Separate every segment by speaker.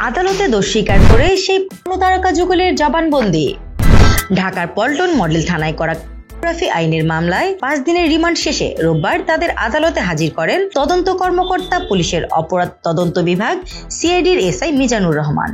Speaker 1: আদালতে দোষ স্বীকার করে সেই পূর্ণতারকা যুগলের জবানবন্দি। ঢাকার পল্টন মডেল থানায় করা পর্নোগ্রাফি আইনের মামলায় 5 দিনের রিমান্ড শেষে রোববার তাদের আদালতে হাজির করেন তদন্ত কর্মকর্তা পুলিশের অপরাধ তদন্ত বিভাগ সিআইডির এসআই মিজানুর রহমান।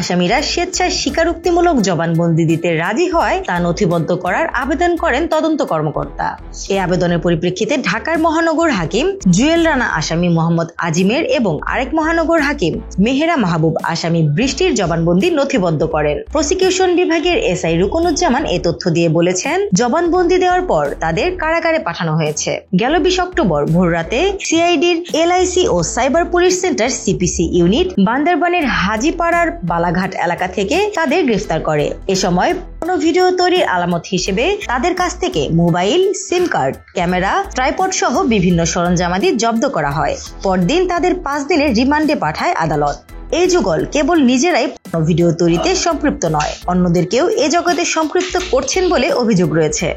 Speaker 1: আসামিরা স্বেচ্ছায় স্বীকারোক্তিমূলক জবানবন্দি দিতে রাজি হওয়ায় তা নথিবদ্ধ করার আবেদন করেন তদন্ত কর্মকর্তা। এই আবেদনের পরিপ্রেক্ষিতে ঢাকার মহানগর হাকিম জুয়েল রানা আসামি মোহাম্মদ আজিমের এবং আরেক মহানগর হাকিম মেহেরা মাহবুব আসামি বৃষ্টির জবানবন্দি নথিবদ্ধ করেন। প্রসিকিউশন বিভাগের এসআই রুকনুজ্জামান এ তথ্য দিয়ে বলেছেন, জবানবন্দি দেওয়ার পর তাদের কারাগারে পাঠানো হয়েছে। গেল 20 অক্টোবর ভোররাতে সিআইডির এলআইসি ও cyber police centre CPC unit বান্দরবানের হাজিপাড়ার বালাঘাট এলাকা থেকে তাদের গ্রেফতার করে। এ সময় কোনো ভিডিও তৈরির আলামত হিসেবে তাদের কাছ থেকে মোবাইল, সিম কার্ড, ক্যামেরা, ট্রাইপড সহ বিভিন্ন সরঞ্জামাদি জব্দ করা হয়। পরদিন তাদের 5 দিনের রিমান্ডে পাঠায় আদালত। এই যুগল কেবল নিজেরাই ভিডিও তৈরিতে সম্পৃক্ত নয়, অন্যদেরকেও এ জগতে সম্পৃক্ত করছেন বলে অভিযোগ রয়েছে।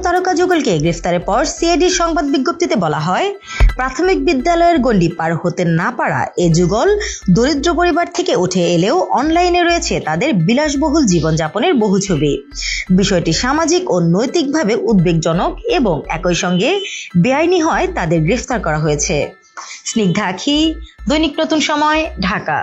Speaker 1: তারকা যুগলকে গ্রেফতারের পর সিআইডির সংবাদ বিজ্ঞপ্তিতে বলা হয়, প্রাথমিক বিদ্যালয়ের গণ্ডি পার হতে না পারা এ যুগল দরিদ্র পরিবার থেকে উঠে এলেও অনলাইনে রয়েছে তাদের বিলাসবহুল জীবনযাপনের বহু ছবি। বিষয়টি সামাজিক ও নৈতিকভাবে উদ্বেগজনক এবং একই সঙ্গে বেআইনি হয় তাদের গ্রেফতার করা হয়েছে। স্নিগ্ধা আখি, দৈনিক নতুন সময়, ঢাকা।